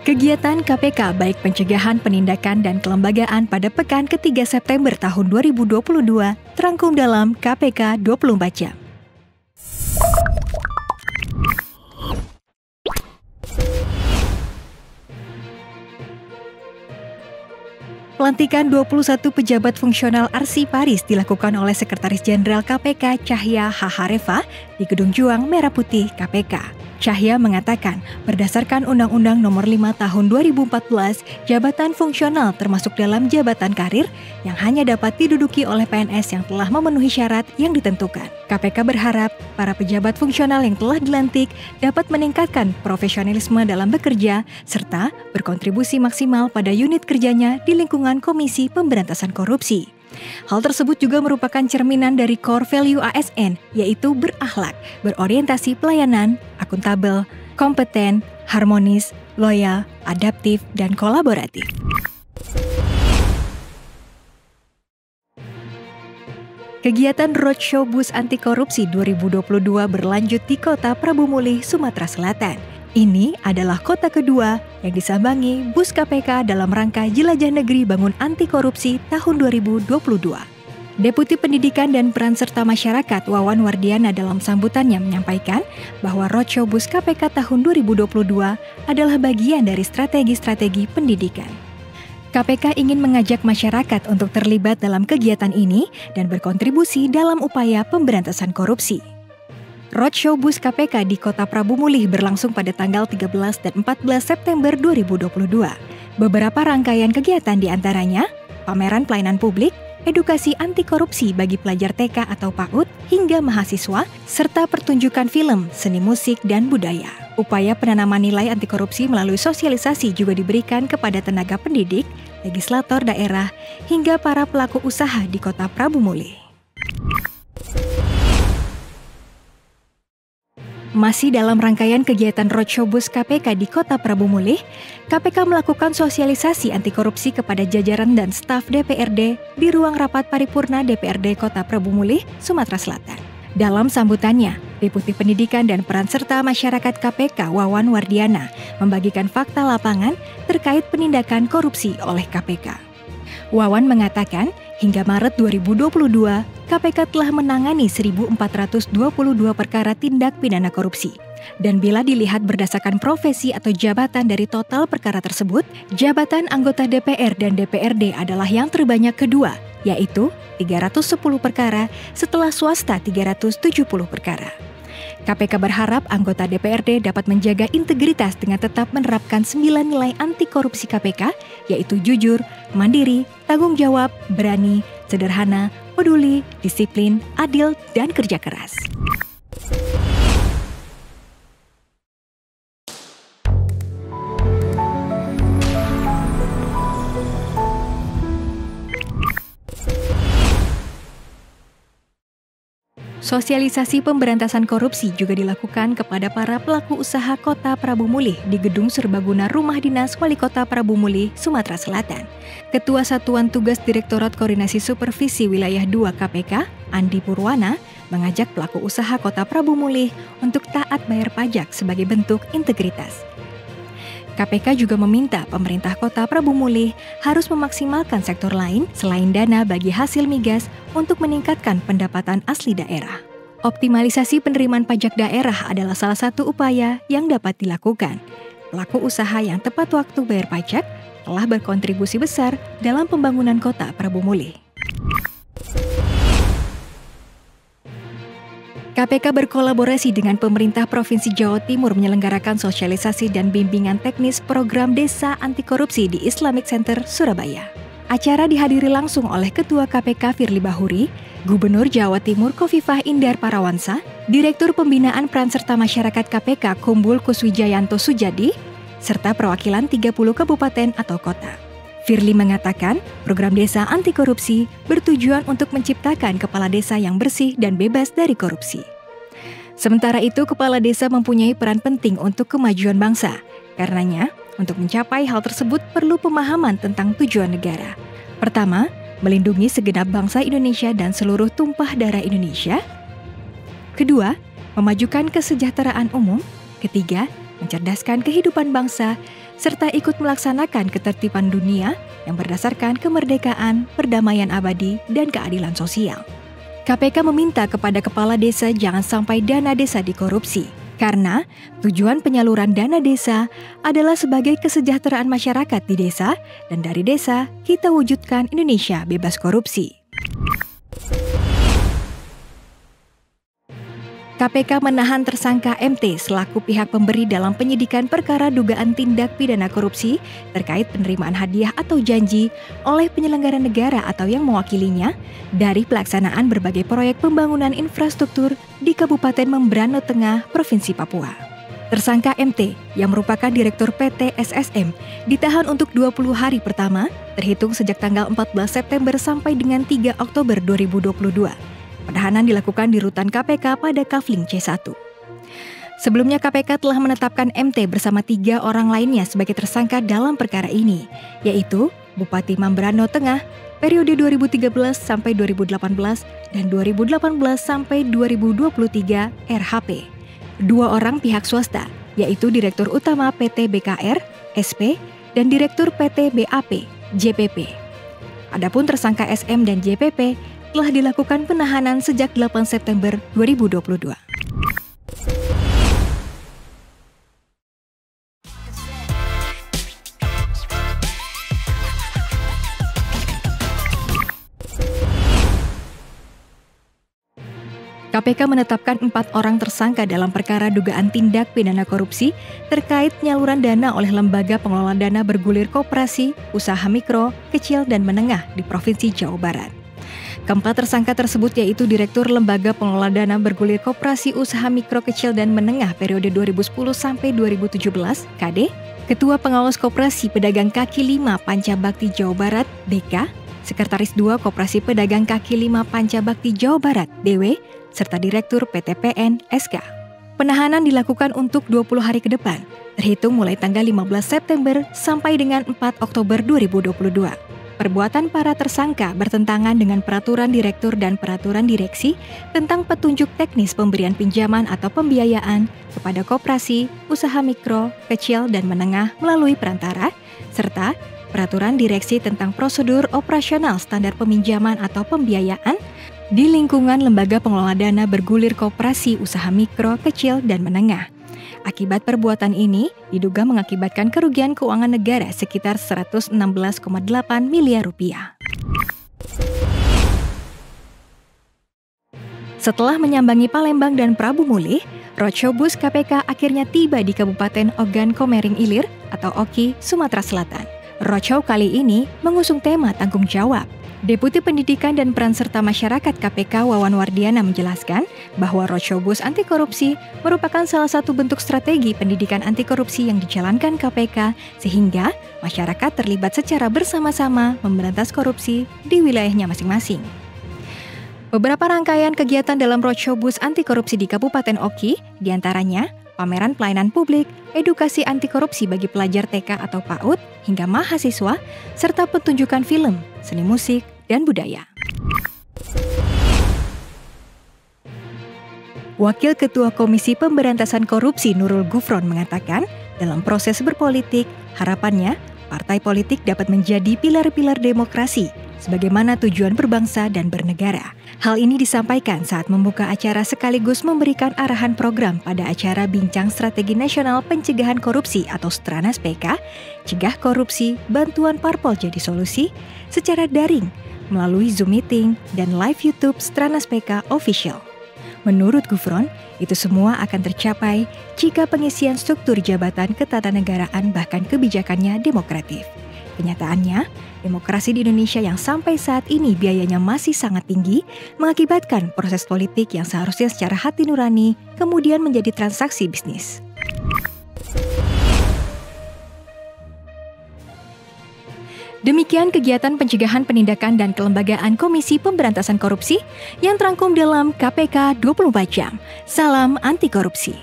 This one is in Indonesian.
Kegiatan KPK baik pencegahan, penindakan, dan kelembagaan pada pekan ketiga September tahun 2022 terangkum dalam KPK 24 Jam. Pelantikan 21 pejabat fungsional Arsi Paris dilakukan oleh Sekretaris Jenderal KPK Cahya Hahareva di Gedung Juang Merah Putih KPK. Cahya mengatakan, berdasarkan Undang-Undang Nomor 5 Tahun 2014, jabatan fungsional termasuk dalam jabatan karir yang hanya dapat diduduki oleh PNS yang telah memenuhi syarat yang ditentukan. KPK berharap para pejabat fungsional yang telah dilantik dapat meningkatkan profesionalisme dalam bekerja serta berkontribusi maksimal pada unit kerjanya di lingkungan Komisi Pemberantasan Korupsi. Hal tersebut juga merupakan cerminan dari core value ASN, yaitu berakhlak, berorientasi pelayanan, akuntabel, kompeten, harmonis, loyal, adaptif, dan kolaboratif. Kegiatan Roadshow Bus Anti Korupsi 2022 berlanjut di Kota Prabu Mulih, Sumatera Selatan. Ini adalah kota kedua yang disambangi bus KPK dalam rangka Jelajah Negeri Bangun Anti Korupsi tahun 2022. Deputi Pendidikan dan Peran Serta Masyarakat Wawan Wardiana dalam sambutannya menyampaikan bahwa Roadshow Bus KPK tahun 2022 adalah bagian dari strategi-strategi pendidikan. KPK ingin mengajak masyarakat untuk terlibat dalam kegiatan ini dan berkontribusi dalam upaya pemberantasan korupsi. Roadshow Bus KPK di Kota Prabu Mulih berlangsung pada tanggal 13 dan 14 September 2022. Beberapa rangkaian kegiatan diantaranya pameran pelayanan publik, edukasi anti korupsi bagi pelajar TK atau PAUD hingga mahasiswa, serta pertunjukan film, seni musik, dan budaya. Upaya penanaman nilai anti korupsi melalui sosialisasi juga diberikan kepada tenaga pendidik, legislator daerah, hingga para pelaku usaha di Kota Prabu Mulih. Masih dalam rangkaian kegiatan Roadshow Bus KPK di Kota Prabu Mulih, KPK melakukan sosialisasi anti korupsi kepada jajaran dan staf DPRD di ruang rapat paripurna DPRD Kota Prabu Mulih, Sumatera Selatan. Dalam sambutannya, Deputi Pendidikan dan Peran Serta Masyarakat KPK Wawan Wardiana membagikan fakta lapangan terkait penindakan korupsi oleh KPK. Wawan mengatakan, hingga Maret 2022, KPK telah menangani 1.422 perkara tindak pidana korupsi. Dan bila dilihat berdasarkan profesi atau jabatan dari total perkara tersebut, jabatan anggota DPR dan DPRD adalah yang terbanyak kedua, yaitu 310 perkara setelah swasta 370 perkara. KPK berharap anggota DPRD dapat menjaga integritas dengan tetap menerapkan 9 nilai anti korupsi KPK, yaitu jujur, mandiri, tanggung jawab, berani, sederhana, peduli, disiplin, adil, dan kerja keras. Sosialisasi pemberantasan korupsi juga dilakukan kepada para pelaku usaha Kota Prabu Mulih di Gedung Serbaguna Rumah Dinas Wali Kota Prabu Mulih, Sumatera Selatan. Ketua Satuan Tugas Direktorat Koordinasi Supervisi Wilayah 2 KPK, Andi Purwana, mengajak pelaku usaha Kota Prabu Mulih untuk taat bayar pajak sebagai bentuk integritas. KPK juga meminta pemerintah Kota Prabu Mulih harus memaksimalkan sektor lain selain dana bagi hasil migas untuk meningkatkan pendapatan asli daerah. Optimalisasi penerimaan pajak daerah adalah salah satu upaya yang dapat dilakukan. Pelaku usaha yang tepat waktu bayar pajak telah berkontribusi besar dalam pembangunan Kota Prabu Mulih. KPK berkolaborasi dengan pemerintah Provinsi Jawa Timur menyelenggarakan sosialisasi dan bimbingan teknis program Desa Anti Korupsi di Islamic Center, Surabaya. Acara dihadiri langsung oleh Ketua KPK Firly Bahuri, Gubernur Jawa Timur Khofifah Indar Parawansa, Direktur Pembinaan Peran Serta Masyarakat KPK Kumbul Kuswijayanto Sujadi, serta perwakilan 30 kabupaten atau kota. Firly mengatakan, program Desa Anti Korupsi bertujuan untuk menciptakan kepala desa yang bersih dan bebas dari korupsi. Sementara itu, kepala desa mempunyai peran penting untuk kemajuan bangsa. Karenanya, untuk mencapai hal tersebut perlu pemahaman tentang tujuan negara. Pertama, melindungi segenap bangsa Indonesia dan seluruh tumpah darah Indonesia. Kedua, memajukan kesejahteraan umum. Ketiga, mencerdaskan kehidupan bangsa, serta ikut melaksanakan ketertiban dunia yang berdasarkan kemerdekaan, perdamaian abadi, dan keadilan sosial. KPK meminta kepada kepala desa jangan sampai dana desa dikorupsi, karena tujuan penyaluran dana desa adalah sebagai kesejahteraan masyarakat di desa, dan dari desa kita wujudkan Indonesia bebas korupsi. KPK menahan tersangka MT selaku pihak pemberi dalam penyidikan perkara dugaan tindak pidana korupsi terkait penerimaan hadiah atau janji oleh penyelenggara negara atau yang mewakilinya dari pelaksanaan berbagai proyek pembangunan infrastruktur di Kabupaten Membrano Tengah, Provinsi Papua. Tersangka MT yang merupakan Direktur PT SSM ditahan untuk 20 hari pertama terhitung sejak tanggal 14 September sampai dengan 3 Oktober 2022. Penahanan dilakukan di rutan KPK pada Kafling C1. Sebelumnya KPK telah menetapkan MT bersama 3 orang lainnya sebagai tersangka dalam perkara ini, yaitu Bupati Membrano Tengah periode 2013 sampai 2018 dan 2018 sampai 2023 RHP. 2 orang pihak swasta, yaitu Direktur Utama PT BKR, SP, dan Direktur PT BAP, JPP. Adapun tersangka SM dan JPP telah dilakukan penahanan sejak 8 September 2022. KPK menetapkan 4 orang tersangka dalam perkara dugaan tindak pidana korupsi terkait penyaluran dana oleh Lembaga Pengelola Dana Bergulir Koperasi, Usaha Mikro, Kecil, dan Menengah di Provinsi Jawa Barat. Keempat tersangka tersebut yaitu Direktur Lembaga Pengelola Dana Bergulir Koperasi Usaha Mikro Kecil dan Menengah periode 2010 sampai 2017, KD, Ketua Pengawas Koperasi Pedagang Kaki 5 Pancabakti Jawa Barat, DK, Sekretaris 2 Koperasi Pedagang Kaki 5 Pancabakti Jawa Barat, DW, serta Direktur PTPN, SK. Penahanan dilakukan untuk 20 hari ke depan, terhitung mulai tanggal 15 September sampai dengan 4 Oktober 2022. Perbuatan para tersangka bertentangan dengan Peraturan Direktur dan Peraturan Direksi tentang petunjuk teknis pemberian pinjaman atau pembiayaan kepada koperasi, usaha mikro, kecil, dan menengah melalui perantara, serta Peraturan Direksi tentang prosedur operasional standar peminjaman atau pembiayaan di lingkungan Lembaga Pengelola Dana Bergulir Koperasi Usaha Mikro, Kecil, dan Menengah. Akibat perbuatan ini diduga mengakibatkan kerugian keuangan negara sekitar 116,8 miliar rupiah. Setelah menyambangi Palembang dan Prabu Mulih, roadshow bus KPK akhirnya tiba di Kabupaten Ogan Komering Ilir atau Oki, Sumatera Selatan. Roadshow kali ini mengusung tema tanggung jawab. Deputi Pendidikan dan Peran Serta Masyarakat KPK Wawan Wardiana menjelaskan bahwa roadshow bus anti korupsi merupakan salah satu bentuk strategi pendidikan anti korupsi yang dijalankan KPK sehingga masyarakat terlibat secara bersama-sama memberantas korupsi di wilayahnya masing-masing. Beberapa rangkaian kegiatan dalam roadshow bus anti korupsi di Kabupaten Oki, diantaranya pameran pelayanan publik, edukasi anti korupsi bagi pelajar TK atau PAUD hingga mahasiswa, serta pertunjukan film, seni musik, dan budaya. Wakil Ketua Komisi Pemberantasan Korupsi Nurul Gufron mengatakan, dalam proses berpolitik, harapannya partai politik dapat menjadi pilar-pilar demokrasi, sebagaimana tujuan berbangsa dan bernegara. Hal ini disampaikan saat membuka acara sekaligus memberikan arahan program pada acara Bincang Strategi Nasional Pencegahan Korupsi atau Stranas PK, Cegah Korupsi, Bantuan Parpol Jadi Solusi, secara daring, melalui Zoom Meeting dan live YouTube Stranas PK Official. Menurut Gufron, itu semua akan tercapai jika pengisian struktur jabatan ketatanegaraan bahkan kebijakannya demokratif. Kenyataannya, demokrasi di Indonesia yang sampai saat ini biayanya masih sangat tinggi mengakibatkan proses politik yang seharusnya secara hati nurani kemudian menjadi transaksi bisnis. Demikian kegiatan pencegahan penindakan dan kelembagaan Komisi Pemberantasan Korupsi yang terangkum dalam KPK 24 Jam. Salam anti korupsi.